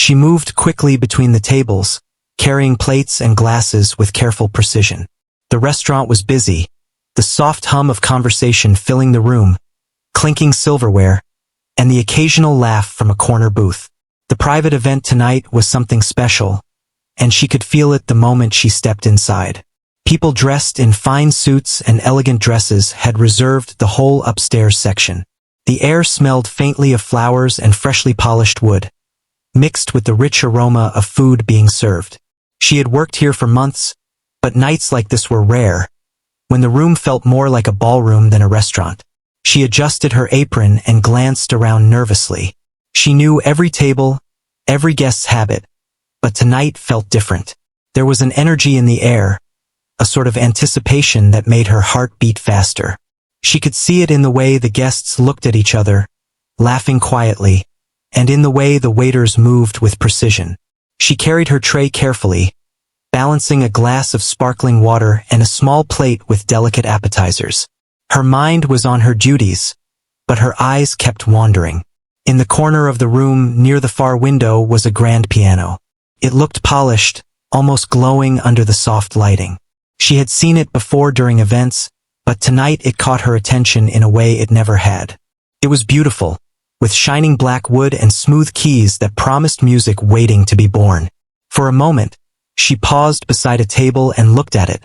She moved quickly between the tables, carrying plates and glasses with careful precision. The restaurant was busy, the soft hum of conversation filling the room, clinking silverware, and the occasional laugh from a corner booth. The private event tonight was something special, and she could feel it the moment she stepped inside. People dressed in fine suits and elegant dresses had reserved the whole upstairs section. The air smelled faintly of flowers and freshly polished wood, mixed with the rich aroma of food being served. She had worked here for months, but nights like this were rare, when the room felt more like a ballroom than a restaurant. She adjusted her apron and glanced around nervously. She knew every table, every guest's habit, but tonight felt different. There was an energy in the air, a sort of anticipation that made her heart beat faster. She could see it in the way the guests looked at each other, laughing quietly, and in the way the waiters moved with precision. She carried her tray carefully, balancing a glass of sparkling water and a small plate with delicate appetizers. Her mind was on her duties, but her eyes kept wandering. In the corner of the room near the far window was a grand piano. It looked polished, almost glowing under the soft lighting. She had seen it before during events, but tonight it caught her attention in a way it never had. It was beautiful, with shining black wood and smooth keys that promised music waiting to be born. For a moment, she paused beside a table and looked at it,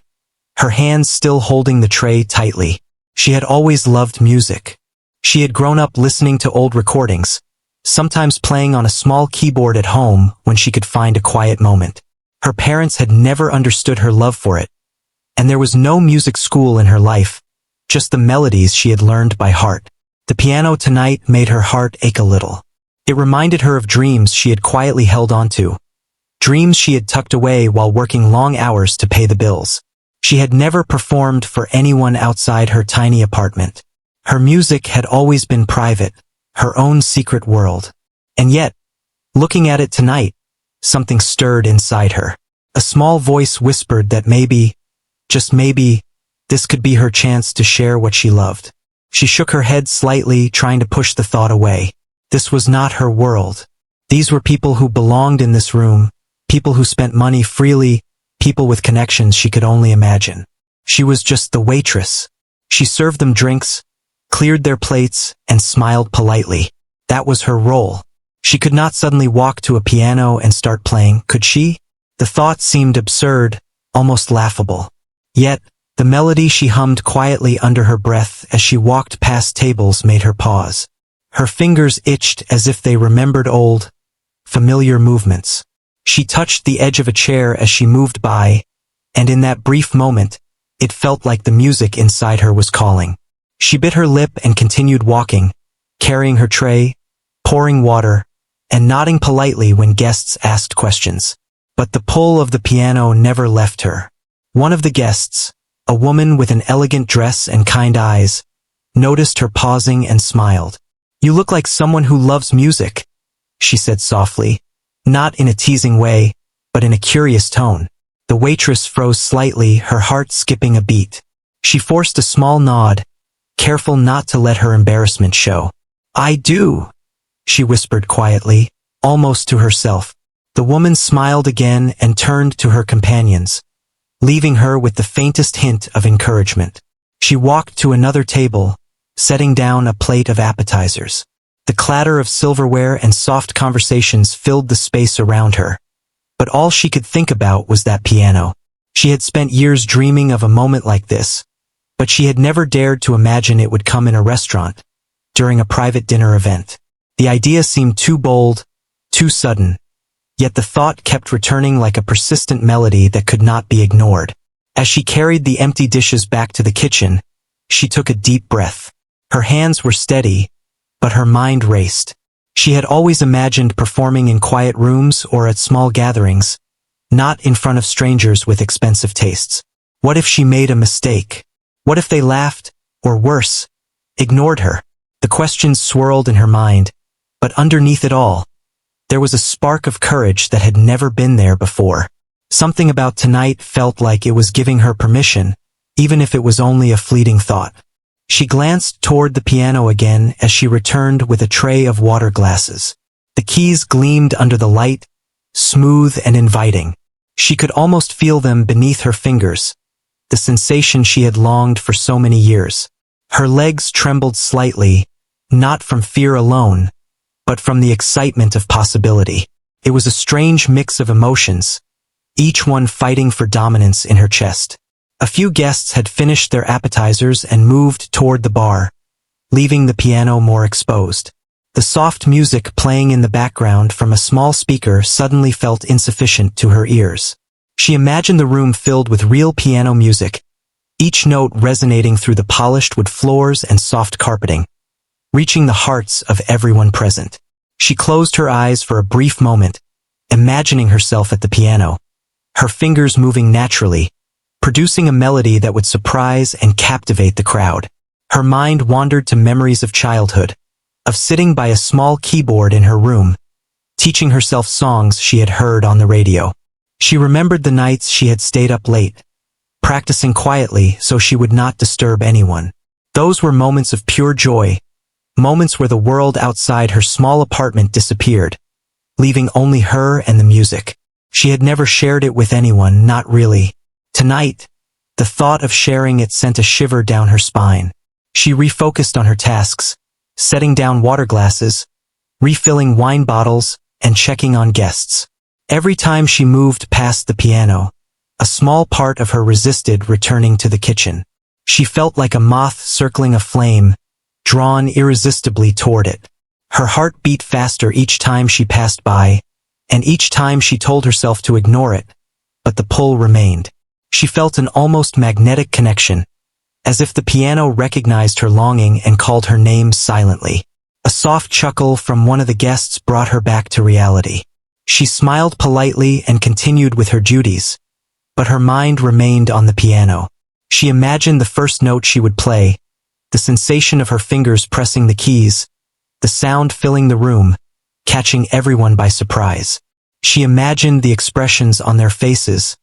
her hands still holding the tray tightly. She had always loved music. She had grown up listening to old recordings, sometimes playing on a small keyboard at home when she could find a quiet moment. Her parents had never understood her love for it, and there was no music school in her life, just the melodies she had learned by heart. The piano tonight made her heart ache a little. It reminded her of dreams she had quietly held onto, dreams she had tucked away while working long hours to pay the bills. She had never performed for anyone outside her tiny apartment. Her music had always been private, her own secret world. And yet, looking at it tonight, something stirred inside her. A small voice whispered that maybe, just maybe, this could be her chance to share what she loved. She shook her head slightly, trying to push the thought away. This was not her world. These were people who belonged in this room, people who spent money freely, people with connections she could only imagine. She was just the waitress. She served them drinks, cleared their plates, and smiled politely. That was her role. She could not suddenly walk to a piano and start playing, could she? The thought seemed absurd, almost laughable. Yet, the melody she hummed quietly under her breath as she walked past tables made her pause. Her fingers itched as if they remembered old, familiar movements. She touched the edge of a chair as she moved by, and in that brief moment, it felt like the music inside her was calling. She bit her lip and continued walking, carrying her tray, pouring water, and nodding politely when guests asked questions. But the pull of the piano never left her. One of the guests, a woman with an elegant dress and kind eyes, noticed her pausing and smiled. "You look like someone who loves music," she said softly, not in a teasing way, but in a curious tone. The waitress froze slightly, her heart skipping a beat. She forced a small nod, careful not to let her embarrassment show. "I do," she whispered quietly, almost to herself. The woman smiled again and turned to her companions, leaving her with the faintest hint of encouragement. She walked to another table, setting down a plate of appetizers. The clatter of silverware and soft conversations filled the space around her. But all she could think about was that piano. She had spent years dreaming of a moment like this, but she had never dared to imagine it would come in a restaurant, during a private dinner event. The idea seemed too bold, too sudden, yet the thought kept returning like a persistent melody that could not be ignored. As she carried the empty dishes back to the kitchen, she took a deep breath. Her hands were steady, but her mind raced. She had always imagined performing in quiet rooms or at small gatherings, not in front of strangers with expensive tastes. What if she made a mistake? What if they laughed, or worse, ignored her? The questions swirled in her mind, but underneath it all, there was a spark of courage that had never been there before. Something about tonight felt like it was giving her permission, even if it was only a fleeting thought. She glanced toward the piano again as she returned with a tray of water glasses. The keys gleamed under the light, smooth and inviting. She could almost feel them beneath her fingers, the sensation she had longed for so many years. Her legs trembled slightly, not from fear alone, but from the excitement of possibility. It was a strange mix of emotions, each one fighting for dominance in her chest. A few guests had finished their appetizers and moved toward the bar, leaving the piano more exposed. The soft music playing in the background from a small speaker suddenly felt insufficient to her ears. She imagined the room filled with real piano music, each note resonating through the polished wood floors and soft carpeting, reaching the hearts of everyone present. She closed her eyes for a brief moment, imagining herself at the piano, her fingers moving naturally, producing a melody that would surprise and captivate the crowd. Her mind wandered to memories of childhood, of sitting by a small keyboard in her room, teaching herself songs she had heard on the radio. She remembered the nights she had stayed up late, practicing quietly so she would not disturb anyone. Those were moments of pure joy, moments where the world outside her small apartment disappeared, leaving only her and the music. She had never shared it with anyone, not really. Tonight, the thought of sharing it sent a shiver down her spine. She refocused on her tasks, setting down water glasses, refilling wine bottles, and checking on guests. Every time she moved past the piano, a small part of her resisted returning to the kitchen. She felt like a moth circling a flame, drawn irresistibly toward it. Her heart beat faster each time she passed by, and each time she told herself to ignore it, but the pull remained. She felt an almost magnetic connection, as if the piano recognized her longing and called her name silently. A soft chuckle from one of the guests brought her back to reality. She smiled politely and continued with her duties, but her mind remained on the piano. She imagined the first note she would play, the sensation of her fingers pressing the keys, the sound filling the room, catching everyone by surprise. She imagined the expressions on their faces,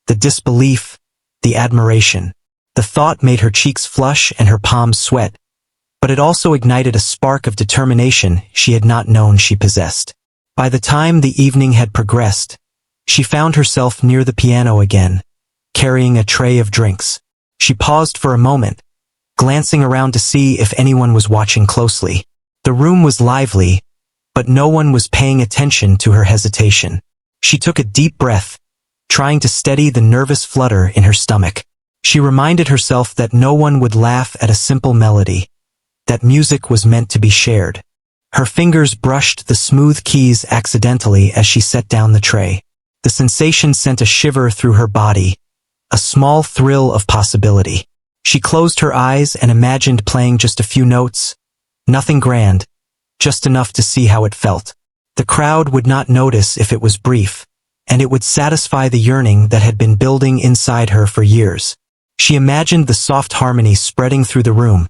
the disbelief, the admiration. The thought made her cheeks flush and her palms sweat, but it also ignited a spark of determination she had not known she possessed. By the time the evening had progressed, she found herself near the piano again, carrying a tray of drinks. She paused for a moment, glancing around to see if anyone was watching closely. The room was lively, but no one was paying attention to her hesitation. She took a deep breath, trying to steady the nervous flutter in her stomach. She reminded herself that no one would laugh at a simple melody, that music was meant to be shared. Her fingers brushed the smooth keys accidentally as she set down the tray. The sensation sent a shiver through her body, a small thrill of possibility. She closed her eyes and imagined playing just a few notes, nothing grand, just enough to see how it felt. The crowd would not notice if it was brief, and it would satisfy the yearning that had been building inside her for years. She imagined the soft harmony spreading through the room,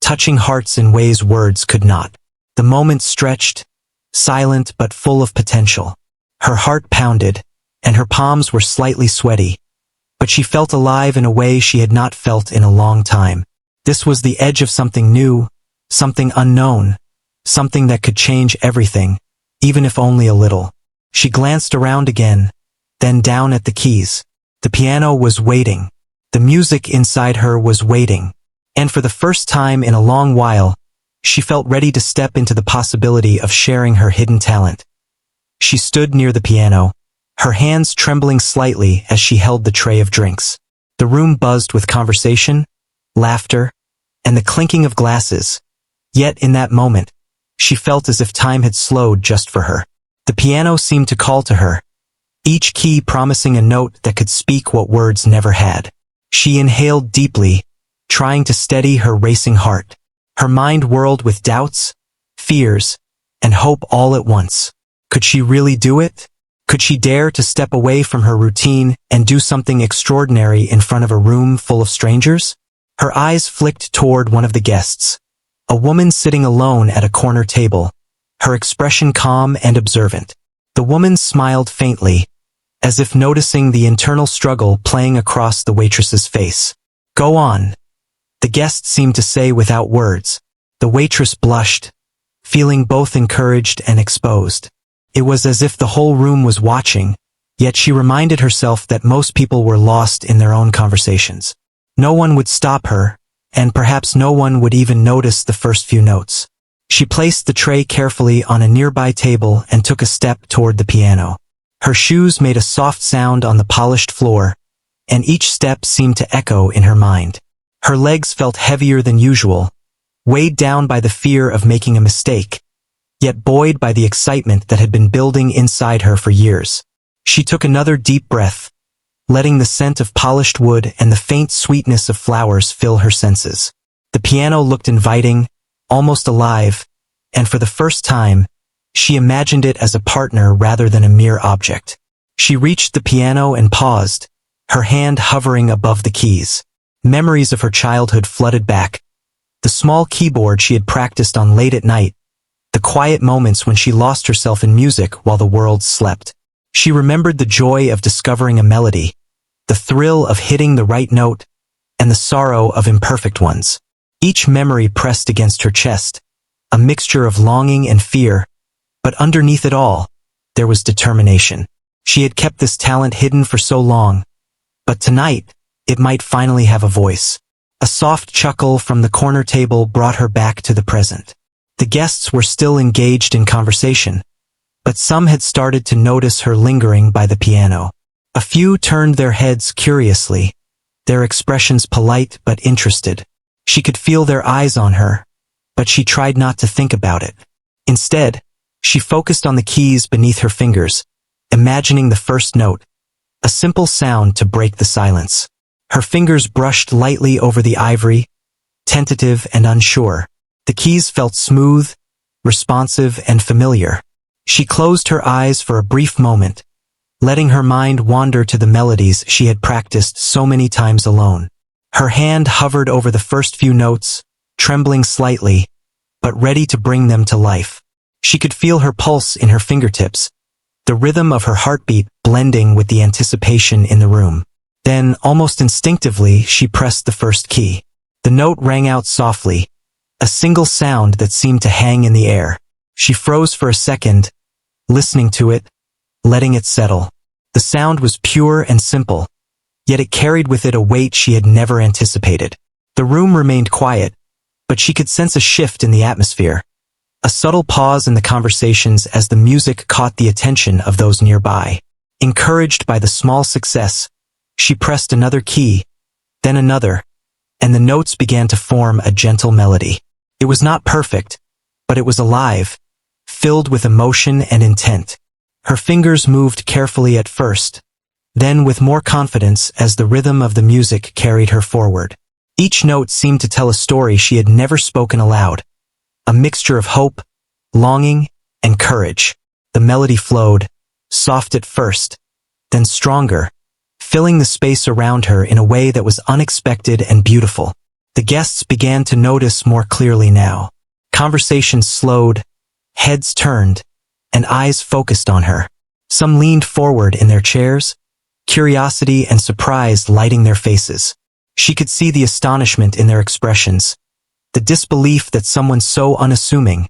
touching hearts in ways words could not. The moment stretched, silent but full of potential. Her heart pounded, and her palms were slightly sweaty, but she felt alive in a way she had not felt in a long time. This was the edge of something new, something unknown, something that could change everything, even if only a little. She glanced around again, then down at the keys. The piano was waiting. The music inside her was waiting. And for the first time in a long while, she felt ready to step into the possibility of sharing her hidden talent. She stood near the piano, her hands trembling slightly as she held the tray of drinks. The room buzzed with conversation, laughter, and the clinking of glasses. Yet in that moment, she felt as if time had slowed just for her. The piano seemed to call to her, each key promising a note that could speak what words never had. She inhaled deeply, trying to steady her racing heart. Her mind whirled with doubts, fears, and hope all at once. Could she really do it? Could she dare to step away from her routine and do something extraordinary in front of a room full of strangers? Her eyes flicked toward one of the guests, a woman sitting alone at a corner table, her expression calm and observant. The woman smiled faintly, as if noticing the internal struggle playing across the waitress's face. "Go on," the guest seemed to say without words. The waitress blushed, feeling both encouraged and exposed. It was as if the whole room was watching, yet she reminded herself that most people were lost in their own conversations. No one would stop her, and perhaps no one would even notice the first few notes. She placed the tray carefully on a nearby table and took a step toward the piano. Her shoes made a soft sound on the polished floor, and each step seemed to echo in her mind. Her legs felt heavier than usual, weighed down by the fear of making a mistake, yet buoyed by the excitement that had been building inside her for years. She took another deep breath, letting the scent of polished wood and the faint sweetness of flowers fill her senses. The piano looked inviting, almost alive, and for the first time, she imagined it as a partner rather than a mere object. She reached the piano and paused, her hand hovering above the keys. Memories of her childhood flooded back. The small keyboard she had practiced on late at night, the quiet moments when she lost herself in music while the world slept. She remembered the joy of discovering a melody, the thrill of hitting the right note, and the sorrow of imperfect ones. Each memory pressed against her chest, a mixture of longing and fear, but underneath it all, there was determination. She had kept this talent hidden for so long, but tonight, it might finally have a voice. A soft chuckle from the corner table brought her back to the present. The guests were still engaged in conversation, but some had started to notice her lingering by the piano. A few turned their heads curiously, their expressions polite but interested. She could feel their eyes on her, but she tried not to think about it. Instead, she focused on the keys beneath her fingers, imagining the first note, a simple sound to break the silence. Her fingers brushed lightly over the ivory, tentative and unsure. The keys felt smooth, responsive, and familiar. She closed her eyes for a brief moment, letting her mind wander to the melodies she had practiced so many times alone. Her hand hovered over the first few notes, trembling slightly, but ready to bring them to life. She could feel her pulse in her fingertips, the rhythm of her heartbeat blending with the anticipation in the room. Then, almost instinctively, she pressed the first key. The note rang out softly, a single sound that seemed to hang in the air. She froze for a second, listening to it, letting it settle. The sound was pure and simple, yet it carried with it a weight she had never anticipated. The room remained quiet, but she could sense a shift in the atmosphere, a subtle pause in the conversations as the music caught the attention of those nearby. Encouraged by the small success, she pressed another key, then another, and the notes began to form a gentle melody. It was not perfect, but it was alive, filled with emotion and intent. Her fingers moved carefully at first, then with more confidence as the rhythm of the music carried her forward. Each note seemed to tell a story she had never spoken aloud, a mixture of hope, longing, and courage. The melody flowed, soft at first, then stronger, filling the space around her in a way that was unexpected and beautiful. The guests began to notice more clearly now. Conversations slowed, heads turned, and eyes focused on her. Some leaned forward in their chairs, curiosity and surprise lighting their faces. She could see the astonishment in their expressions, the disbelief that someone so unassuming,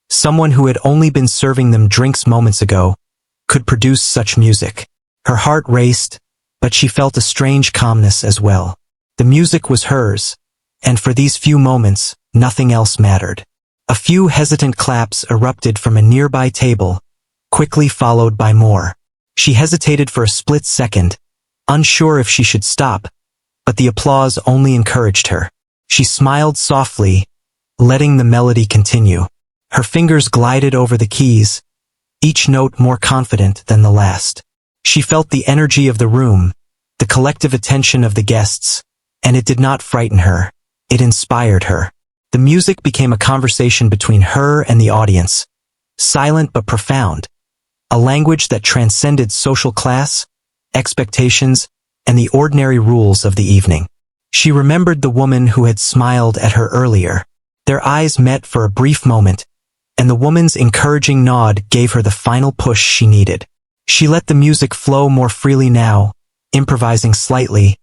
someone who had only been serving them drinks moments ago, could produce such music. Her heart raced, but she felt a strange calmness as well. The music was hers, and for these few moments, nothing else mattered. A few hesitant claps erupted from a nearby table, quickly followed by more. She hesitated for a split second, unsure if she should stop, but the applause only encouraged her. She smiled softly, letting the melody continue. Her fingers glided over the keys, each note more confident than the last. She felt the energy of the room, the collective attention of the guests, and it did not frighten her. It inspired her. The music became a conversation between her and the audience, silent but profound, a language that transcended social class, expectations, and the ordinary rules of the evening. She remembered the woman who had smiled at her earlier. Their eyes met for a brief moment, and the woman's encouraging nod gave her the final push she needed. She let the music flow more freely now, improvising slightly,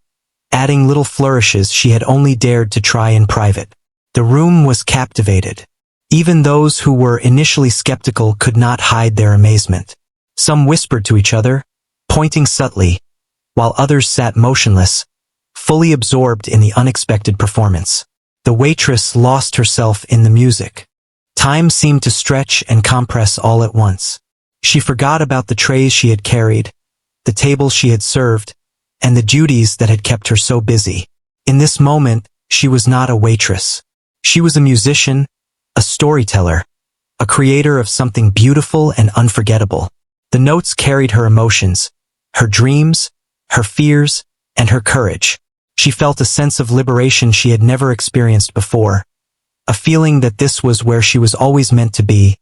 adding little flourishes she had only dared to try in private. The room was captivated. Even those who were initially skeptical could not hide their amazement. Some whispered to each other, pointing subtly, while others sat motionless, fully absorbed in the unexpected performance. The waitress lost herself in the music. Time seemed to stretch and compress all at once. She forgot about the trays she had carried, the tables she had served, and the duties that had kept her so busy. In this moment, she was not a waitress. She was a musician, a storyteller, a creator of something beautiful and unforgettable. The notes carried her emotions, her dreams, her fears, and her courage. She felt a sense of liberation she had never experienced before, a feeling that this was where she was always meant to be,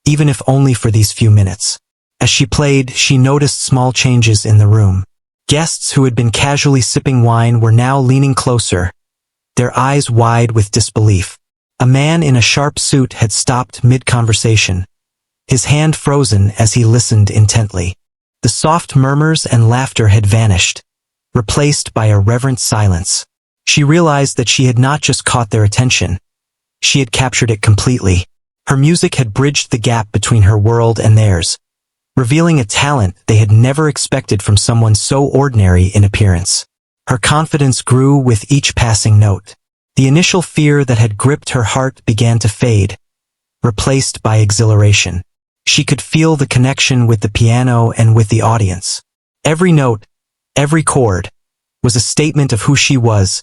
even if only for these few minutes. As she played, she noticed small changes in the room. Guests who had been casually sipping wine were now leaning closer, their eyes wide with disbelief. A man in a sharp suit had stopped mid-conversation, his hand frozen as he listened intently. The soft murmurs and laughter had vanished, replaced by a reverent silence. She realized that she had not just caught their attention, she had captured it completely. Her music had bridged the gap between her world and theirs, revealing a talent they had never expected from someone so ordinary in appearance. Her confidence grew with each passing note. The initial fear that had gripped her heart began to fade, replaced by exhilaration. She could feel the connection with the piano and with the audience. Every note, every chord, was a statement of who she was,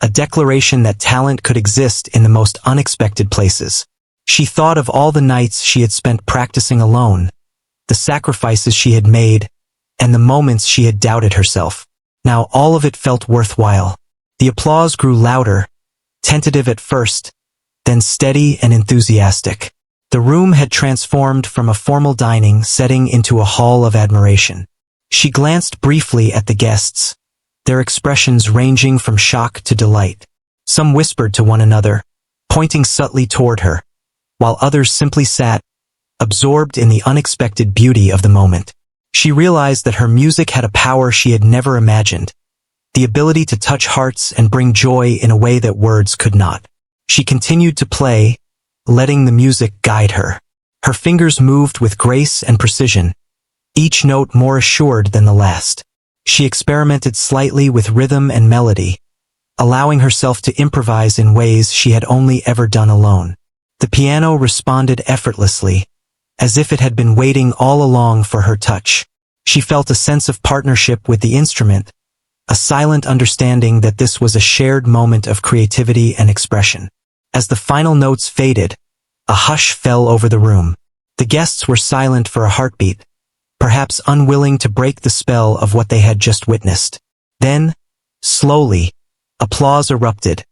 a declaration that talent could exist in the most unexpected places. She thought of all the nights she had spent practicing alone, the sacrifices she had made, and the moments she had doubted herself. Now all of it felt worthwhile. The applause grew louder, tentative at first, then steady and enthusiastic. The room had transformed from a formal dining setting into a hall of admiration. She glanced briefly at the guests, their expressions ranging from shock to delight. Some whispered to one another, pointing subtly toward her, while others simply sat, absorbed in the unexpected beauty of the moment. She realized that her music had a power she had never imagined, the ability to touch hearts and bring joy in a way that words could not. She continued to play, letting the music guide her. Her fingers moved with grace and precision, each note more assured than the last. She experimented slightly with rhythm and melody, allowing herself to improvise in ways she had only ever done alone. The piano responded effortlessly, as if it had been waiting all along for her touch. She felt a sense of partnership with the instrument, a silent understanding that this was a shared moment of creativity and expression. As the final notes faded, a hush fell over the room. The guests were silent for a heartbeat, perhaps unwilling to break the spell of what they had just witnessed. Then, slowly, applause erupted,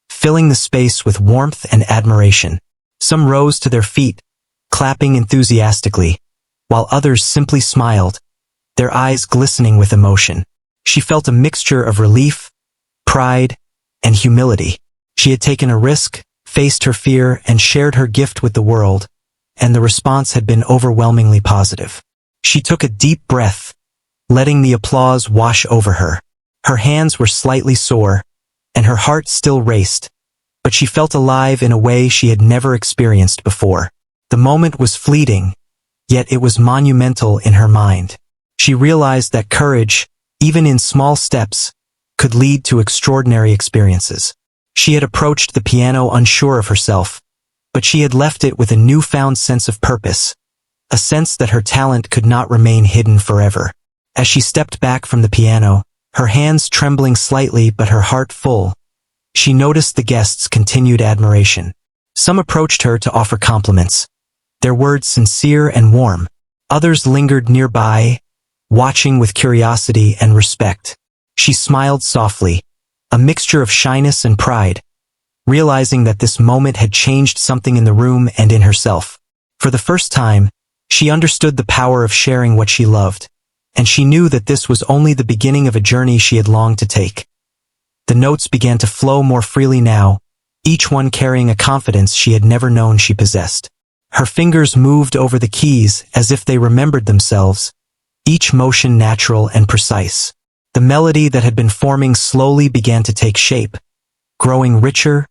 filling the space with warmth and admiration. Some rose to their feet, clapping enthusiastically, while others simply smiled, their eyes glistening with emotion. She felt a mixture of relief, pride, and humility. She had taken a risk, faced her fear, and shared her gift with the world, and the response had been overwhelmingly positive. She took a deep breath, letting the applause wash over her. Her hands were slightly sore, and her heart still raced, but she felt alive in a way she had never experienced before. The moment was fleeting, yet it was monumental in her mind. She realized that courage, even in small steps, could lead to extraordinary experiences. She had approached the piano unsure of herself, but she had left it with a newfound sense of purpose, a sense that her talent could not remain hidden forever. As she stepped back from the piano, her hands trembling slightly but her heart full, she noticed the guests' continued admiration. Some approached her to offer compliments, their words sincere and warm. Others lingered nearby, watching with curiosity and respect. She smiled softly, a mixture of shyness and pride, realizing that this moment had changed something in the room and in herself. For the first time, she understood the power of sharing what she loved, and she knew that this was only the beginning of a journey she had longed to take. The notes began to flow more freely now, each one carrying a confidence she had never known she possessed. Her fingers moved over the keys as if they remembered themselves, each motion natural and precise. The melody that had been forming slowly began to take shape, growing richer,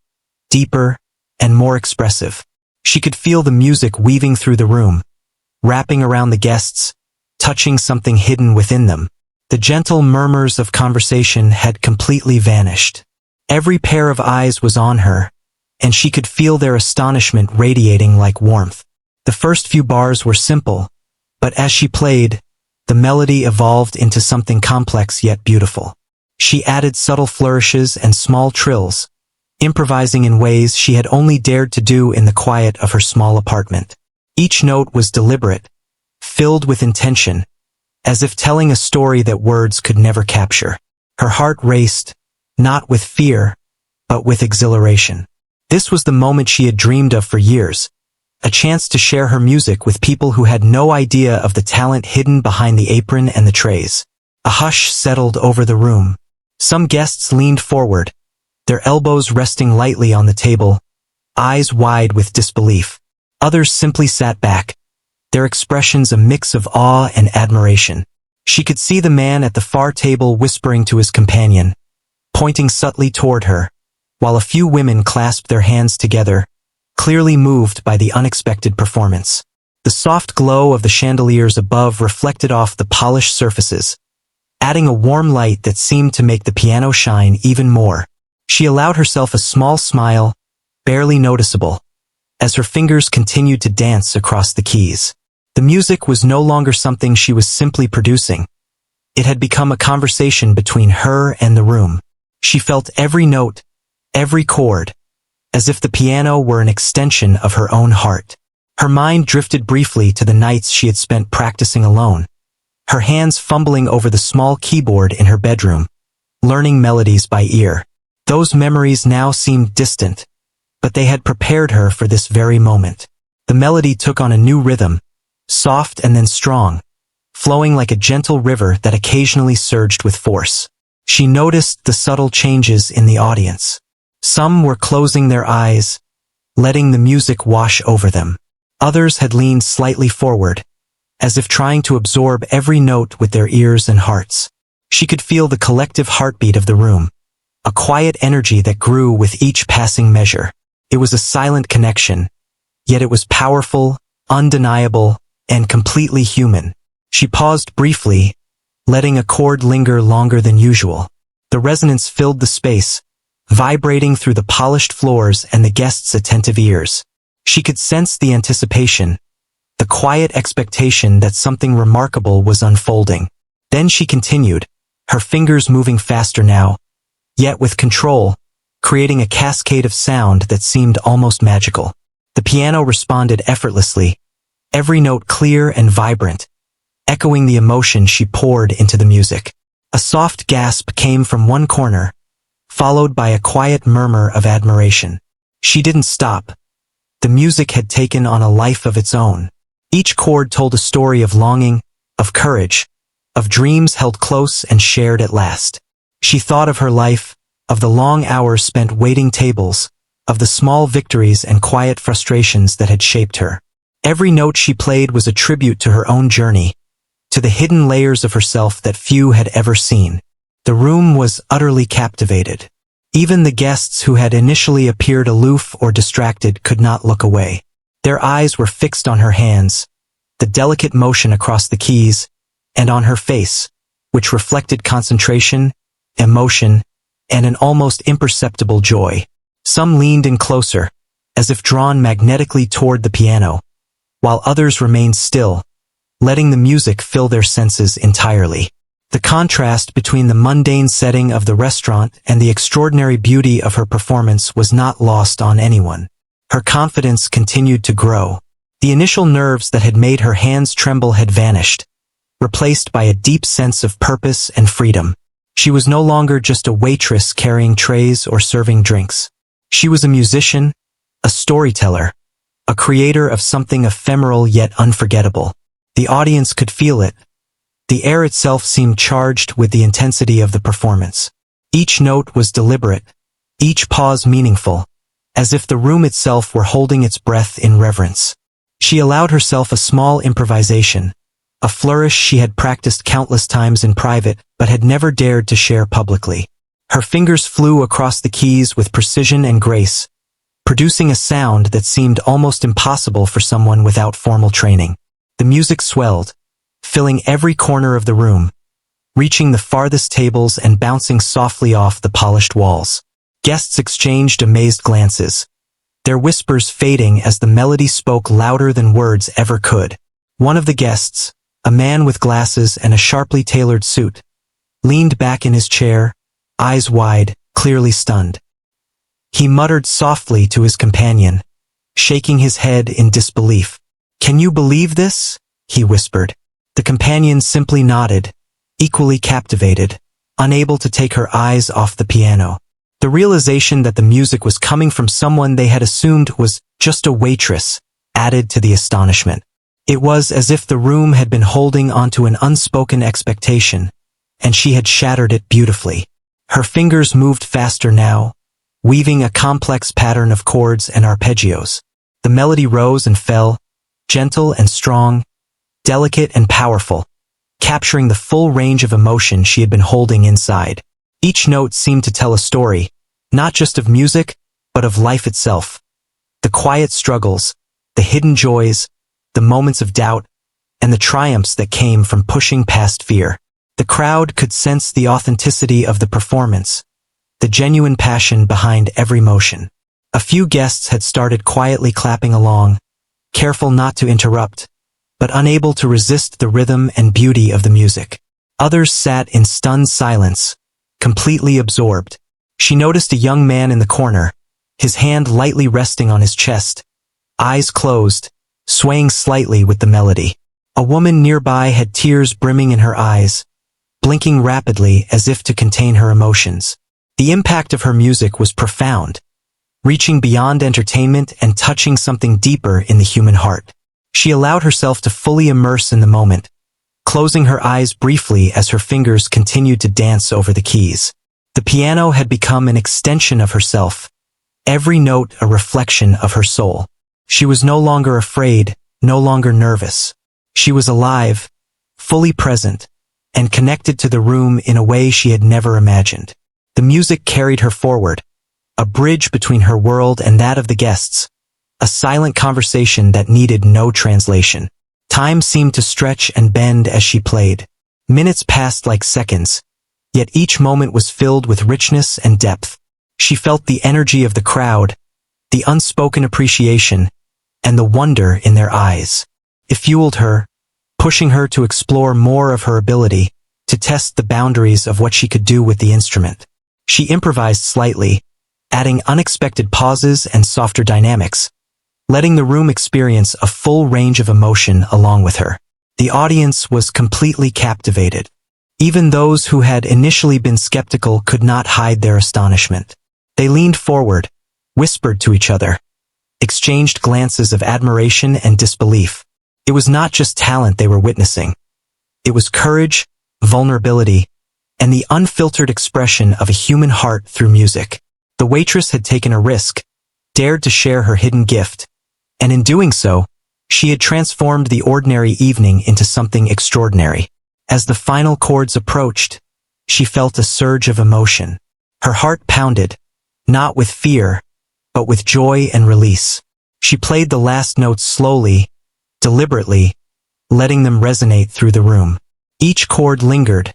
deeper, and more expressive. She could feel the music weaving through the room, wrapping around the guests, touching something hidden within them. The gentle murmurs of conversation had completely vanished. Every pair of eyes was on her, and she could feel their astonishment radiating like warmth. The first few bars were simple, but as she played, the melody evolved into something complex yet beautiful. She added subtle flourishes and small trills, improvising in ways she had only dared to do in the quiet of her small apartment. Each note was deliberate, filled with intention, as if telling a story that words could never capture. Her heart raced, not with fear, but with exhilaration. This was the moment she had dreamed of for years, a chance to share her music with people who had no idea of the talent hidden behind the apron and the trays. A hush settled over the room. Some guests leaned forward, their elbows resting lightly on the table, eyes wide with disbelief. Others simply sat back, their expressions a mix of awe and admiration. She could see the man at the far table whispering to his companion, pointing subtly toward her, while a few women clasped their hands together, clearly moved by the unexpected performance. The soft glow of the chandeliers above reflected off the polished surfaces, adding a warm light that seemed to make the piano shine even more. She allowed herself a small smile, barely noticeable, as her fingers continued to dance across the keys. The music was no longer something she was simply producing. It had become a conversation between her and the room. She felt every note, every chord, as if the piano were an extension of her own heart. Her mind drifted briefly to the nights she had spent practicing alone, her hands fumbling over the small keyboard in her bedroom, learning melodies by ear. Those memories now seemed distant, but they had prepared her for this very moment. The melody took on a new rhythm, soft and then strong, flowing like a gentle river that occasionally surged with force. She noticed the subtle changes in the audience. Some were closing their eyes, letting the music wash over them. Others had leaned slightly forward, as if trying to absorb every note with their ears and hearts. She could feel the collective heartbeat of the room, a quiet energy that grew with each passing measure. It was a silent connection, yet it was powerful, undeniable, and completely human. She paused briefly, letting a chord linger longer than usual. The resonance filled the space, vibrating through the polished floors and the guests' attentive ears. She could sense the anticipation, the quiet expectation that something remarkable was unfolding. Then she continued, her fingers moving faster now, yet with control, creating a cascade of sound that seemed almost magical. The piano responded effortlessly, every note clear and vibrant, echoing the emotion she poured into the music. A soft gasp came from one corner, followed by a quiet murmur of admiration. She didn't stop. The music had taken on a life of its own. Each chord told a story of longing, of courage, of dreams held close and shared at last. She thought of her life, of the long hours spent waiting tables, of the small victories and quiet frustrations that had shaped her. Every note she played was a tribute to her own journey, to the hidden layers of herself that few had ever seen. The room was utterly captivated. Even the guests who had initially appeared aloof or distracted could not look away. Their eyes were fixed on her hands, the delicate motion across the keys, and on her face, which reflected concentration, emotion, and an almost imperceptible joy. Some leaned in closer, as if drawn magnetically toward the piano, while others remained still, letting the music fill their senses entirely. The contrast between the mundane setting of the restaurant and the extraordinary beauty of her performance was not lost on anyone. Her confidence continued to grow. The initial nerves that had made her hands tremble had vanished, replaced by a deep sense of purpose and freedom. She was no longer just a waitress carrying trays or serving drinks. She was a musician, a storyteller, a creator of something ephemeral yet unforgettable. The audience could feel it. The air itself seemed charged with the intensity of the performance. Each note was deliberate, each pause meaningful, as if the room itself were holding its breath in reverence. She allowed herself a small improvisation, a flourish she had practiced countless times in private but had never dared to share publicly. Her fingers flew across the keys with precision and grace, producing a sound that seemed almost impossible for someone without formal training. The music swelled, filling every corner of the room, reaching the farthest tables and bouncing softly off the polished walls. Guests exchanged amazed glances, their whispers fading as the melody spoke louder than words ever could. One of the guests, a man with glasses and a sharply tailored suit, leaned back in his chair, eyes wide, clearly stunned. He muttered softly to his companion, shaking his head in disbelief. "Can you believe this?" he whispered. The companion simply nodded, equally captivated, unable to take her eyes off the piano. The realization that the music was coming from someone they had assumed was just a waitress added to the astonishment. It was as if the room had been holding onto an unspoken expectation, and she had shattered it beautifully. Her fingers moved faster now, weaving a complex pattern of chords and arpeggios. The melody rose and fell, gentle and strong, delicate and powerful, capturing the full range of emotion she had been holding inside. Each note seemed to tell a story, not just of music, but of life itself. The quiet struggles, the hidden joys, the moments of doubt, and the triumphs that came from pushing past fear. The crowd could sense the authenticity of the performance, the genuine passion behind every motion. A few guests had started quietly clapping along, careful not to interrupt, but unable to resist the rhythm and beauty of the music. Others sat in stunned silence, completely absorbed. She noticed a young man in the corner, his hand lightly resting on his chest, eyes closed, swaying slightly with the melody. A woman nearby had tears brimming in her eyes, blinking rapidly as if to contain her emotions. The impact of her music was profound, reaching beyond entertainment and touching something deeper in the human heart. She allowed herself to fully immerse in the moment, closing her eyes briefly as her fingers continued to dance over the keys. The piano had become an extension of herself, every note a reflection of her soul. She was no longer afraid, no longer nervous. She was alive, fully present, and connected to the room in a way she had never imagined. The music carried her forward, a bridge between her world and that of the guests, a silent conversation that needed no translation. Time seemed to stretch and bend as she played. Minutes passed like seconds, yet each moment was filled with richness and depth. She felt the energy of the crowd, the unspoken appreciation, and the wonder in their eyes. It fueled her, pushing her to explore more of her ability, to test the boundaries of what she could do with the instrument. She improvised slightly, adding unexpected pauses and softer dynamics, letting the room experience a full range of emotion along with her. The audience was completely captivated. Even those who had initially been skeptical could not hide their astonishment. They leaned forward, whispered to each other, exchanged glances of admiration and disbelief. It was not just talent they were witnessing. It was courage, vulnerability, and the unfiltered expression of a human heart through music. The waitress had taken a risk, dared to share her hidden gift, and in doing so, she had transformed the ordinary evening into something extraordinary. As the final chords approached, she felt a surge of emotion. Her heart pounded, not with fear, but with joy and release. She played the last notes slowly, deliberately, letting them resonate through the room. Each chord lingered,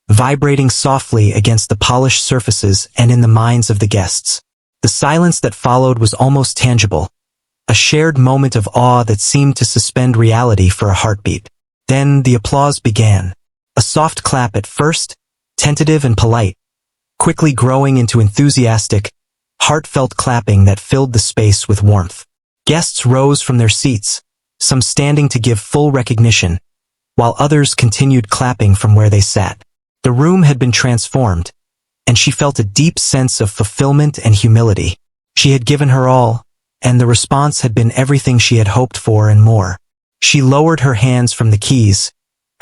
vibrating softly against the polished surfaces and in the minds of the guests. The silence that followed was almost tangible, a shared moment of awe that seemed to suspend reality for a heartbeat. Then the applause began. A soft clap at first, tentative and polite, quickly growing into enthusiastic, heartfelt clapping that filled the space with warmth. Guests rose from their seats, some standing to give full recognition, while others continued clapping from where they sat. The room had been transformed, and she felt a deep sense of fulfillment and humility. She had given her all, and the response had been everything she had hoped for and more. She lowered her hands from the keys,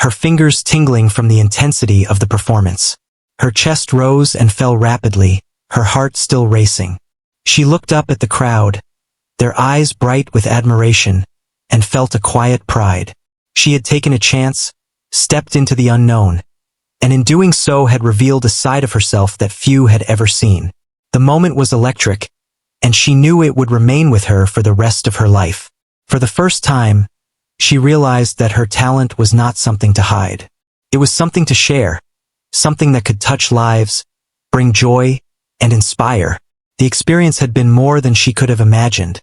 her fingers tingling from the intensity of the performance. Her chest rose and fell rapidly, her heart still racing. She looked up at the crowd, their eyes bright with admiration, and felt a quiet pride. She had taken a chance, stepped into the unknown, and in doing so had revealed a side of herself that few had ever seen. The moment was electric, and she knew it would remain with her for the rest of her life. For the first time, she realized that her talent was not something to hide. It was something to share, something that could touch lives, bring joy, and inspire. The experience had been more than she could have imagined,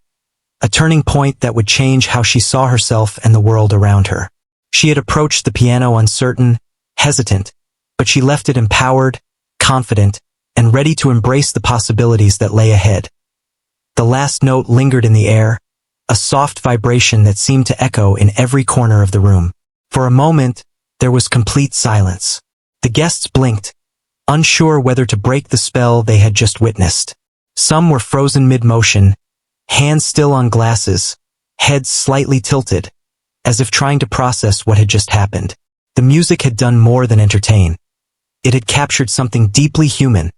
a turning point that would change how she saw herself and the world around her. She had approached the piano uncertain, hesitant, but she left it empowered, confident, and ready to embrace the possibilities that lay ahead. The last note lingered in the air, a soft vibration that seemed to echo in every corner of the room. For a moment, there was complete silence. The guests blinked, unsure whether to break the spell they had just witnessed. Some were frozen mid-motion, hands still on glasses, heads slightly tilted, as if trying to process what had just happened. The music had done more than entertain. It had captured something deeply human,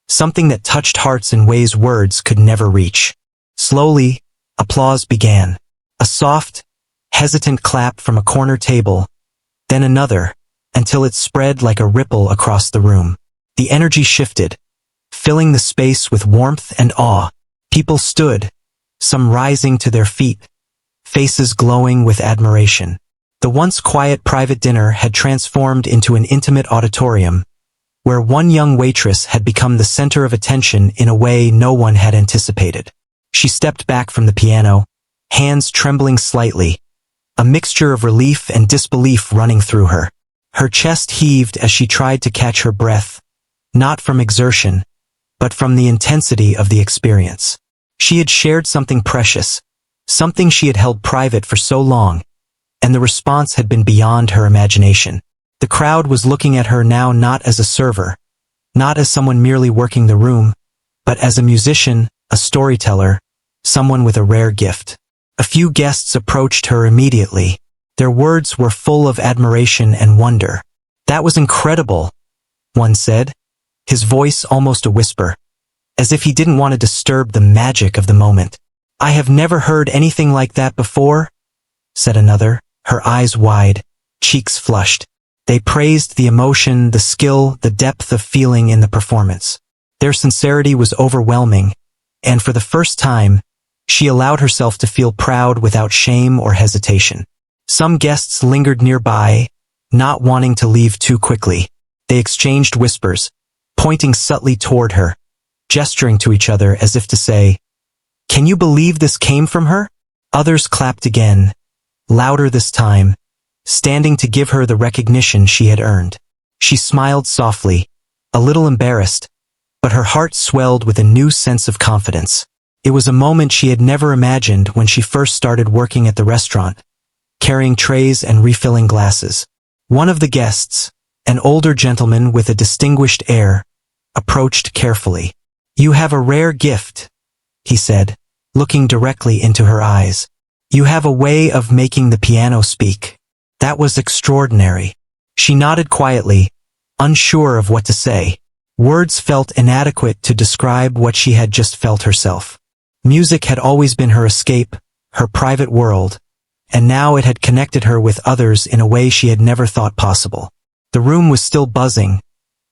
something that touched hearts in ways words could never reach. Slowly, applause began. A soft, hesitant clap from a corner table, then another, until it spread like a ripple across the room. The energy shifted, filling the space with warmth and awe. People stood, some rising to their feet, faces glowing with admiration. The once quiet private dinner had transformed into an intimate auditorium, where one young waitress had become the center of attention in a way no one had anticipated. She stepped back from the piano, hands trembling slightly, a mixture of relief and disbelief running through her. Her chest heaved as she tried to catch her breath, not from exertion, but from the intensity of the experience. She had shared something precious, something she had held private for so long, and the response had been beyond her imagination. The crowd was looking at her now not as a server, not as someone merely working the room, but as a musician, a storyteller, someone with a rare gift. A few guests approached her immediately. Their words were full of admiration and wonder. "That was incredible," one said, his voice almost a whisper, as if he didn't want to disturb the magic of the moment. "I have never heard anything like that before," said another, her eyes wide, cheeks flushed. They praised the emotion, the skill, the depth of feeling in the performance. Their sincerity was overwhelming, and for the first time, she allowed herself to feel proud without shame or hesitation. Some guests lingered nearby, not wanting to leave too quickly. They exchanged whispers, pointing subtly toward her, gesturing to each other as if to say, "Can you believe this came from her?" Others clapped again, louder this time, standing to give her the recognition she had earned. She smiled softly, a little embarrassed, but her heart swelled with a new sense of confidence. It was a moment she had never imagined when she first started working at the restaurant, carrying trays and refilling glasses. One of the guests, an older gentleman with a distinguished air, approached carefully. "You have a rare gift," he said, looking directly into her eyes. "You have a way of making the piano speak. That was extraordinary." She nodded quietly, unsure of what to say. Words felt inadequate to describe what she had just felt herself. Music had always been her escape, her private world, and now it had connected her with others in a way she had never thought possible. The room was still buzzing,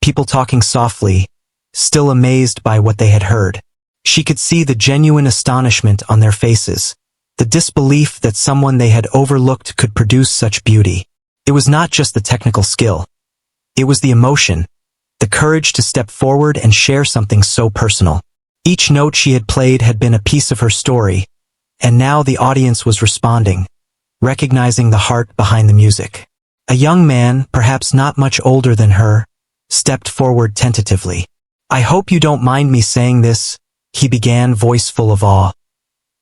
people talking softly, still amazed by what they had heard. She could see the genuine astonishment on their faces, the disbelief that someone they had overlooked could produce such beauty. It was not just the technical skill. It was the emotion, the courage to step forward and share something so personal. Each note she had played had been a piece of her story, and now the audience was responding, recognizing the heart behind the music. A young man, perhaps not much older than her, stepped forward tentatively. "I hope you don't mind me saying this," he began, voice full of awe.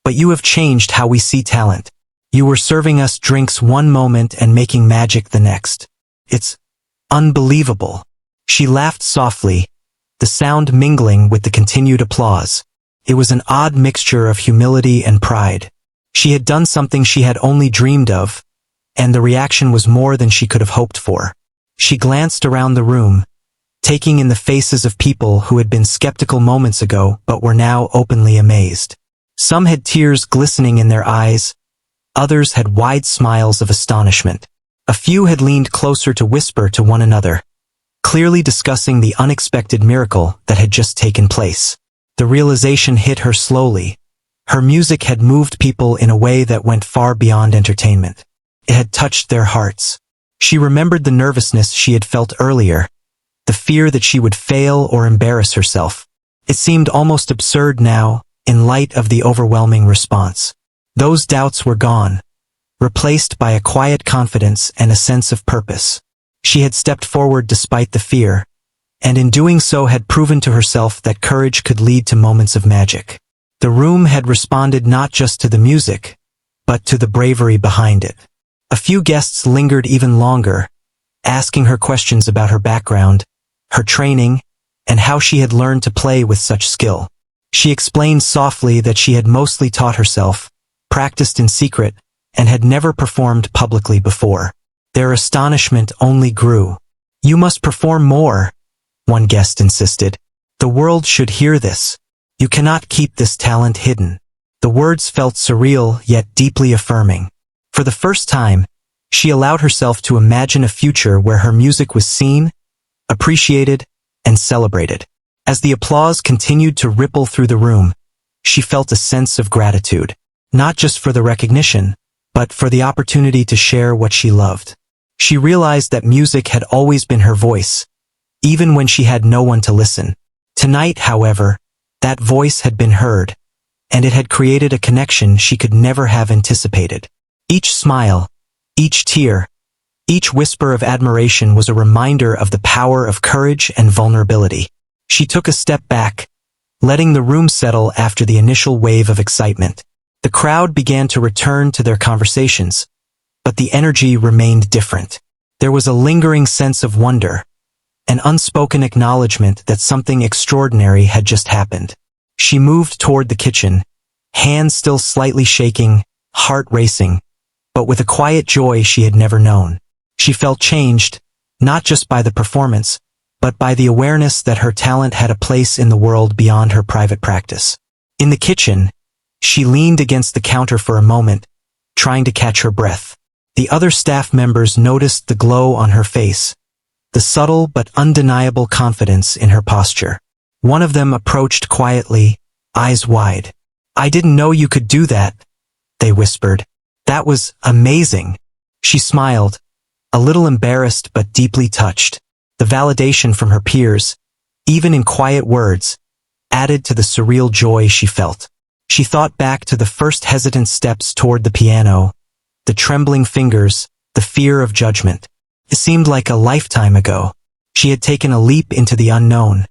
"But you have changed how we see talent. You were serving us drinks one moment and making magic the next. It's unbelievable." She laughed softly, the sound mingling with the continued applause. It was an odd mixture of humility and pride. She had done something she had only dreamed of, and the reaction was more than she could have hoped for. She glanced around the room, taking in the faces of people who had been skeptical moments ago but were now openly amazed. Some had tears glistening in their eyes, others had wide smiles of astonishment. A few had leaned closer to whisper to one another, clearly discussing the unexpected miracle that had just taken place. The realization hit her slowly. Her music had moved people in a way that went far beyond entertainment. It had touched their hearts. She remembered the nervousness she had felt earlier, the fear that she would fail or embarrass herself. It seemed almost absurd now, in light of the overwhelming response. Those doubts were gone, replaced by a quiet confidence and a sense of purpose. She had stepped forward despite the fear, and in doing so had proven to herself that courage could lead to moments of magic. The room had responded not just to the music, but to the bravery behind it. A few guests lingered even longer, asking her questions about her background, her training, and how she had learned to play with such skill. She explained softly that she had mostly taught herself, practiced in secret, and had never performed publicly before. Their astonishment only grew. "You must perform more," one guest insisted. "The world should hear this. You cannot keep this talent hidden." The words felt surreal yet deeply affirming. For the first time, she allowed herself to imagine a future where her music was seen, appreciated, and celebrated. As the applause continued to ripple through the room, she felt a sense of gratitude, not just for the recognition, but for the opportunity to share what she loved. She realized that music had always been her voice, even when she had no one to listen. Tonight, however, that voice had been heard, and it had created a connection she could never have anticipated. Each smile, each tear, each whisper of admiration was a reminder of the power of courage and vulnerability. She took a step back, letting the room settle after the initial wave of excitement. The crowd began to return to their conversations, but the energy remained different. There was a lingering sense of wonder, an unspoken acknowledgement that something extraordinary had just happened. She moved toward the kitchen, hands still slightly shaking, heart racing, but with a quiet joy she had never known. She felt changed, not just by the performance, but by the awareness that her talent had a place in the world beyond her private practice. In the kitchen, she leaned against the counter for a moment, trying to catch her breath. The other staff members noticed the glow on her face, the subtle but undeniable confidence in her posture. One of them approached quietly, eyes wide. "I didn't know you could do that," they whispered. "That was amazing." She smiled, a little embarrassed but deeply touched. The validation from her peers, even in quiet words, added to the surreal joy she felt. She thought back to the first hesitant steps toward the piano, the trembling fingers, the fear of judgment. It seemed like a lifetime ago. She had taken a leap into the unknown,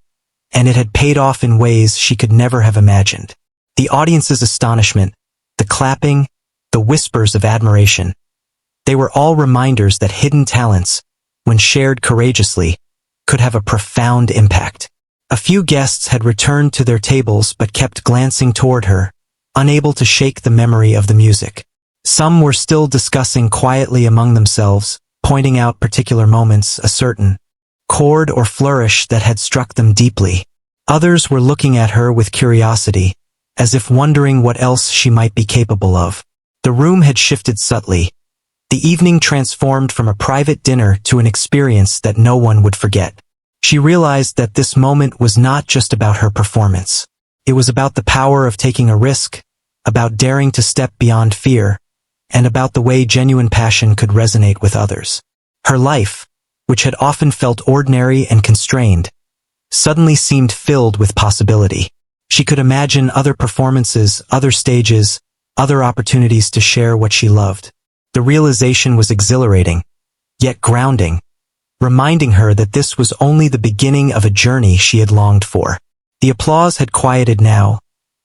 and it had paid off in ways she could never have imagined. The audience's astonishment, the clapping, the whispers of admiration, they were all reminders that hidden talents, when shared courageously, could have a profound impact. A few guests had returned to their tables but kept glancing toward her, unable to shake the memory of the music. Some were still discussing quietly among themselves, pointing out particular moments, a certain chord or flourish that had struck them deeply. Others were looking at her with curiosity, as if wondering what else she might be capable of. The room had shifted subtly. The evening transformed from a private dinner to an experience that no one would forget. She realized that this moment was not just about her performance. It was about the power of taking a risk, about daring to step beyond fear, and about the way genuine passion could resonate with others. Her life, which had often felt ordinary and constrained, suddenly seemed filled with possibility. She could imagine other performances, other stages, other opportunities to share what she loved. The realization was exhilarating, yet grounding, reminding her that this was only the beginning of a journey she had longed for. The applause had quieted now,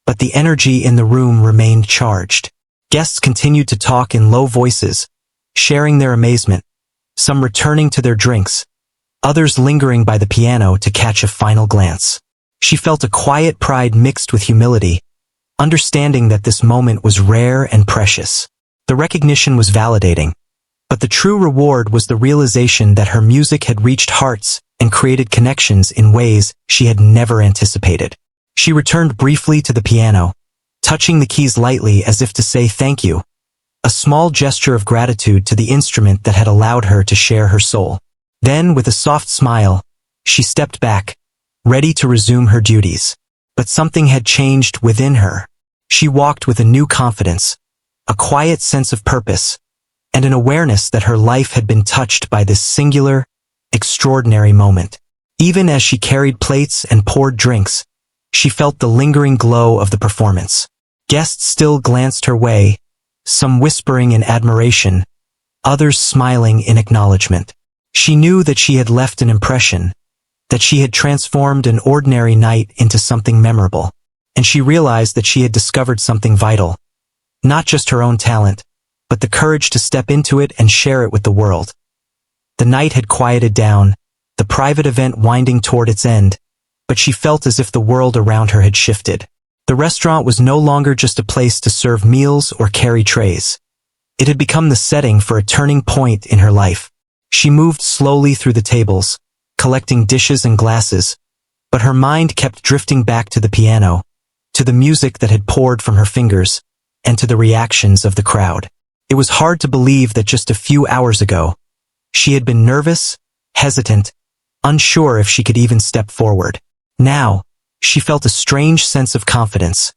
but the energy in the room remained charged. Guests continued to talk in low voices, sharing their amazement, some returning to their drinks, others lingering by the piano to catch a final glance. She felt a quiet pride mixed with humility, understanding that this moment was rare and precious. The recognition was validating, but the true reward was the realization that her music had reached hearts and created connections in ways she had never anticipated. She returned briefly to the piano, touching the keys lightly as if to say thank you, a small gesture of gratitude to the instrument that had allowed her to share her soul. Then, with a soft smile, she stepped back, ready to resume her duties. But something had changed within her. She walked with a new confidence, a quiet sense of purpose, and an awareness that her life had been touched by this singular, extraordinary moment. Even as she carried plates and poured drinks, she felt the lingering glow of the performance. Guests still glanced her way, some whispering in admiration, others smiling in acknowledgement. She knew that she had left an impression, that she had transformed an ordinary night into something memorable, and she realized that she had discovered something vital, not just her own talent, but the courage to step into it and share it with the world. The night had quieted down, the private event winding toward its end, but she felt as if the world around her had shifted. The restaurant was no longer just a place to serve meals or carry trays. It had become the setting for a turning point in her life. She moved slowly through the tables, collecting dishes and glasses, but her mind kept drifting back to the piano, to the music that had poured from her fingers, and to the reactions of the crowd. It was hard to believe that just a few hours ago, she had been nervous, hesitant, unsure if she could even step forward. Now, she felt a strange sense of confidence,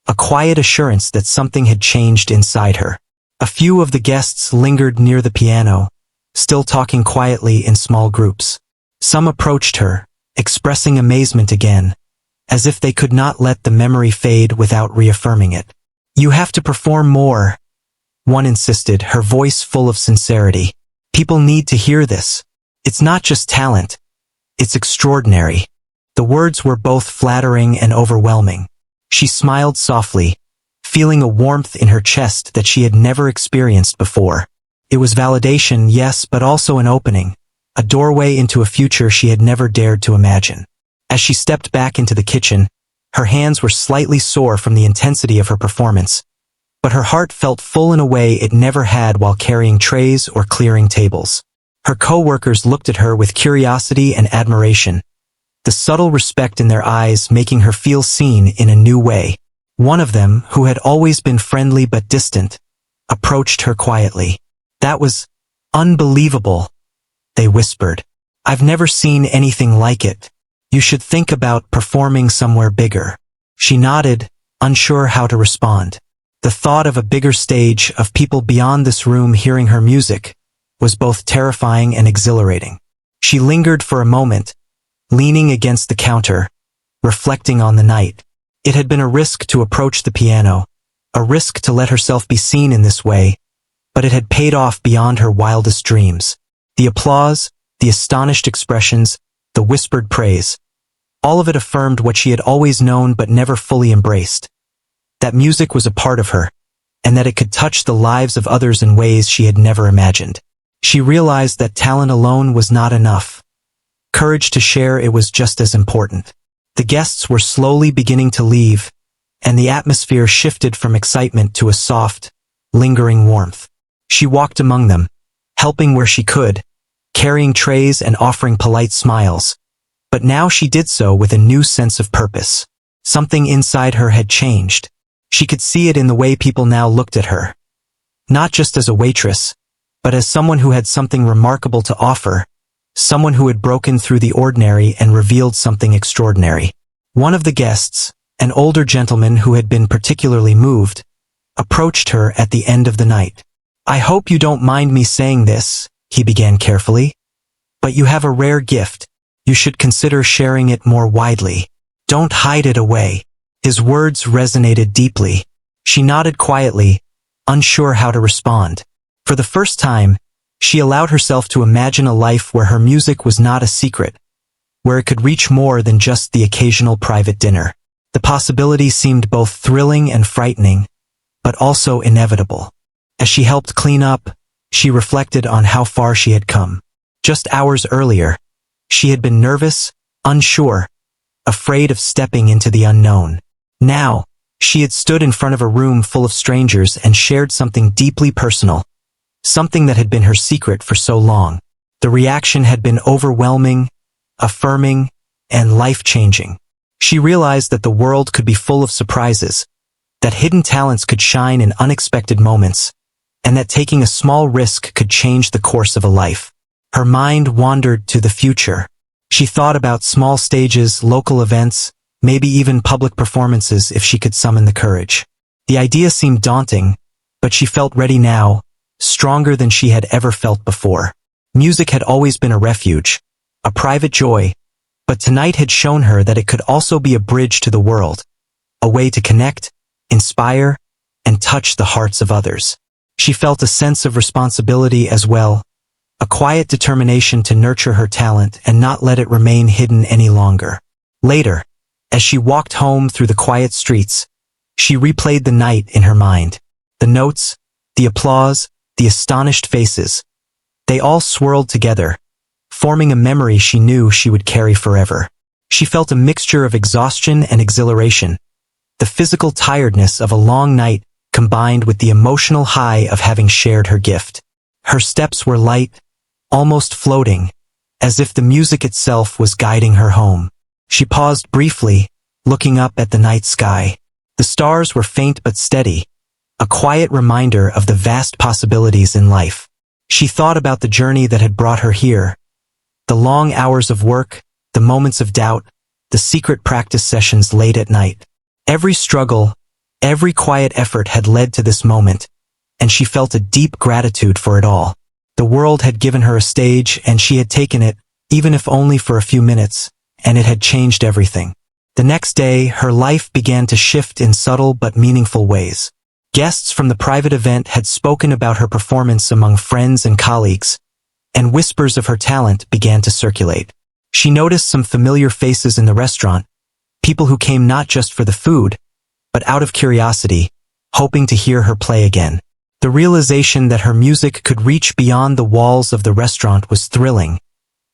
a quiet assurance that something had changed inside her. A few of the guests lingered near the piano, still talking quietly in small groups. Some approached her, expressing amazement again, as if they could not let the memory fade without reaffirming it. "You have to perform more," one insisted, her voice full of sincerity. "People need to hear this. It's not just talent. It's extraordinary." The words were both flattering and overwhelming. She smiled softly, feeling a warmth in her chest that she had never experienced before. It was validation, yes, but also an opening, a doorway into a future she had never dared to imagine. As she stepped back into the kitchen, her hands were slightly sore from the intensity of her performance, but her heart felt full in a way it never had while carrying trays or clearing tables. Her co-workers looked at her with curiosity and admiration, the subtle respect in their eyes making her feel seen in a new way. One of them, who had always been friendly but distant, approached her quietly. "That was unbelievable," they whispered. "I've never seen anything like it. You should think about performing somewhere bigger." She nodded, unsure how to respond. The thought of a bigger stage, of people beyond this room hearing her music, was both terrifying and exhilarating. She lingered for a moment, leaning against the counter, reflecting on the night. It had been a risk to approach the piano, a risk to let herself be seen in this way, but it had paid off beyond her wildest dreams. The applause, the astonished expressions, the whispered praise, all of it affirmed what she had always known but never fully embraced. That music was a part of her, and that it could touch the lives of others in ways she had never imagined. She realized that talent alone was not enough. Courage to share it was just as important. The guests were slowly beginning to leave, and the atmosphere shifted from excitement to a soft, lingering warmth. She walked among them, helping where she could, carrying trays and offering polite smiles. But now she did so with a new sense of purpose. Something inside her had changed. She could see it in the way people now looked at her. Not just as a waitress, but as someone who had something remarkable to offer, someone who had broken through the ordinary and revealed something extraordinary. One of the guests, an older gentleman who had been particularly moved, approached her at the end of the night. "I hope you don't mind me saying this," he began carefully, "but you have a rare gift. You should consider sharing it more widely. Don't hide it away." His words resonated deeply. She nodded quietly, unsure how to respond. For the first time, she allowed herself to imagine a life where her music was not a secret, where it could reach more than just the occasional private dinner. The possibility seemed both thrilling and frightening, but also inevitable. As she helped clean up, she reflected on how far she had come. Just hours earlier, she had been nervous, unsure, afraid of stepping into the unknown. Now, she had stood in front of a room full of strangers and shared something deeply personal, something that had been her secret for so long. The reaction had been overwhelming, affirming, and life-changing. She realized that the world could be full of surprises, that hidden talents could shine in unexpected moments, and that taking a small risk could change the course of a life. Her mind wandered to the future. She thought about small stages, local events, maybe even public performances if she could summon the courage. The idea seemed daunting, but she felt ready now, stronger than she had ever felt before. Music had always been a refuge, a private joy, but tonight had shown her that it could also be a bridge to the world, a way to connect, inspire, and touch the hearts of others. She felt a sense of responsibility as well, a quiet determination to nurture her talent and not let it remain hidden any longer. Later, as she walked home through the quiet streets, she replayed the night in her mind. The notes, the applause, the astonished faces, they all swirled together, forming a memory she knew she would carry forever. She felt a mixture of exhaustion and exhilaration, the physical tiredness of a long night combined with the emotional high of having shared her gift. Her steps were light, almost floating, as if the music itself was guiding her home. She paused briefly, looking up at the night sky. The stars were faint but steady, a quiet reminder of the vast possibilities in life. She thought about the journey that had brought her here, the long hours of work, the moments of doubt, the secret practice sessions late at night. Every struggle, every quiet effort had led to this moment, and she felt a deep gratitude for it all. The world had given her a stage and she had taken it, even if only for a few minutes, and it had changed everything. The next day, her life began to shift in subtle but meaningful ways. Guests from the private event had spoken about her performance among friends and colleagues, and whispers of her talent began to circulate. She noticed some familiar faces in the restaurant, people who came not just for the food, but out of curiosity, hoping to hear her play again. The realization that her music could reach beyond the walls of the restaurant was thrilling,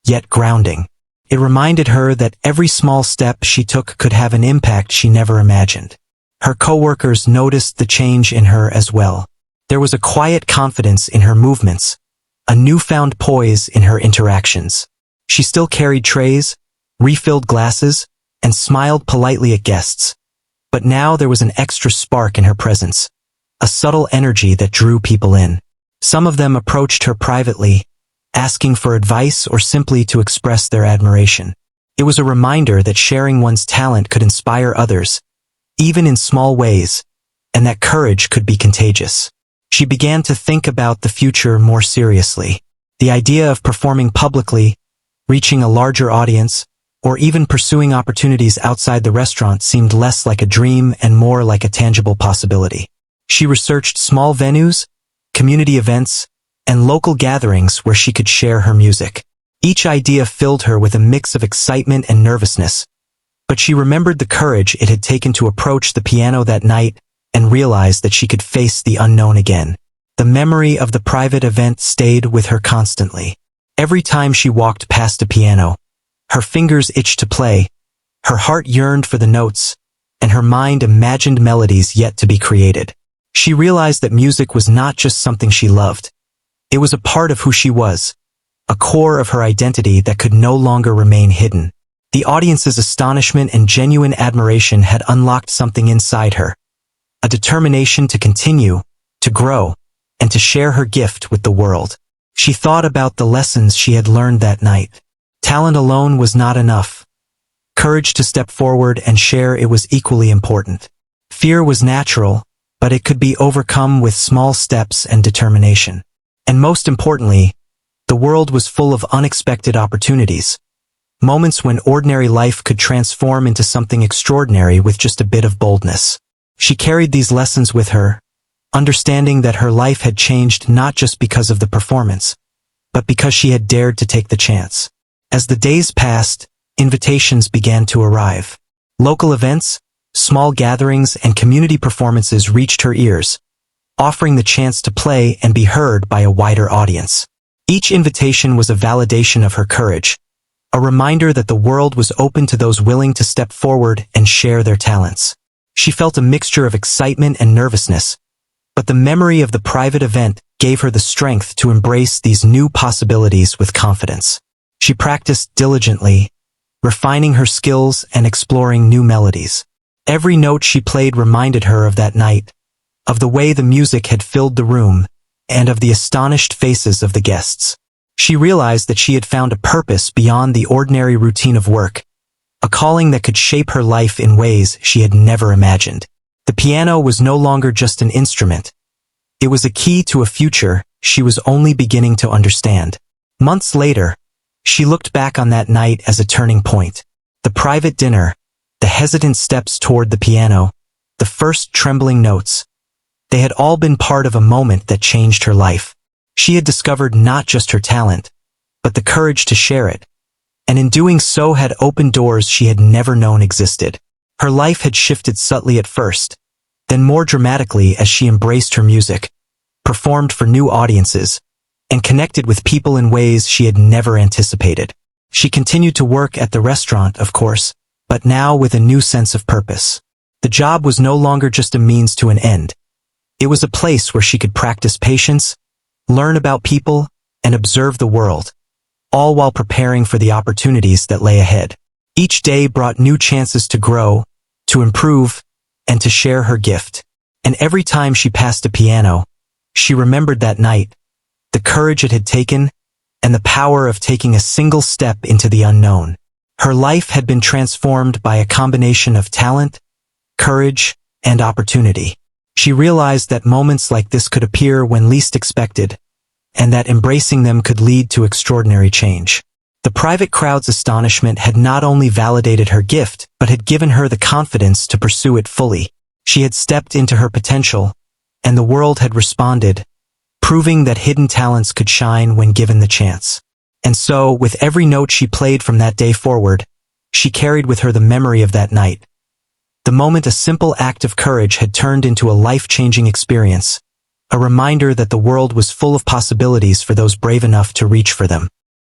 yet grounding. It reminded her that every small step she took could have an impact she never imagined. Her coworkers noticed the change in her as well. There was a quiet confidence in her movements, a newfound poise in her interactions. She still carried trays, refilled glasses, and smiled politely at guests. But now there was an extra spark in her presence, a subtle energy that drew people in. Some of them approached her privately, asking for advice or simply to express their admiration. It was a reminder that sharing one's talent could inspire others, even in small ways, and that courage could be contagious. She began to think about the future more seriously. The idea of performing publicly, reaching a larger audience, or even pursuing opportunities outside the restaurant seemed less like a dream and more like a tangible possibility. She researched small venues, community events, and local gatherings where she could share her music. Each idea filled her with a mix of excitement and nervousness, but she remembered the courage it had taken to approach the piano that night and realized that she could face the unknown again. The memory of the private event stayed with her constantly. Every time she walked past a piano, her fingers itched to play, her heart yearned for the notes, and her mind imagined melodies yet to be created. She realized that music was not just something she loved. It was a part of who she was, a core of her identity that could no longer remain hidden. The audience's astonishment and genuine admiration had unlocked something inside her, a determination to continue, to grow, and to share her gift with the world. She thought about the lessons she had learned that night. Talent alone was not enough. Courage to step forward and share it was equally important. Fear was natural, but it could be overcome with small steps and determination. And most importantly, the world was full of unexpected opportunities, moments when ordinary life could transform into something extraordinary with just a bit of boldness. She carried these lessons with her, understanding that her life had changed not just because of the performance, but because she had dared to take the chance. As the days passed, invitations began to arrive. Local events, small gatherings, and community performances reached her ears, offering the chance to play and be heard by a wider audience. Each invitation was a validation of her courage, a reminder that the world was open to those willing to step forward and share their talents. She felt a mixture of excitement and nervousness, but the memory of the private event gave her the strength to embrace these new possibilities with confidence. She practiced diligently, refining her skills and exploring new melodies. Every note she played reminded her of that night, of the way the music had filled the room, and of the astonished faces of the guests. She realized that she had found a purpose beyond the ordinary routine of work, a calling that could shape her life in ways she had never imagined. The piano was no longer just an instrument. It was a key to a future she was only beginning to understand. Months later, she looked back on that night as a turning point. The private dinner, the hesitant steps toward the piano, the first trembling notes. They had all been part of a moment that changed her life. She had discovered not just her talent, but the courage to share it, and in doing so had opened doors she had never known existed. Her life had shifted subtly at first, then more dramatically as she embraced her music, performed for new audiences, and connected with people in ways she had never anticipated. She continued to work at the restaurant, of course, but now with a new sense of purpose. The job was no longer just a means to an end. It was a place where she could practice patience, learn about people, and observe the world, all while preparing for the opportunities that lay ahead. Each day brought new chances to grow, to improve, and to share her gift. And every time she passed a piano, she remembered that night, the courage it had taken, and the power of taking a single step into the unknown. Her life had been transformed by a combination of talent, courage, and opportunity. She realized that moments like this could appear when least expected, and that embracing them could lead to extraordinary change. The private crowd's astonishment had not only validated her gift, but had given her the confidence to pursue it fully. She had stepped into her potential, and the world had responded, proving that hidden talents could shine when given the chance. And so, with every note she played from that day forward, she carried with her the memory of that night. The moment a simple act of courage had turned into a life-changing experience, a reminder that the world was full of possibilities for those brave enough to reach for them.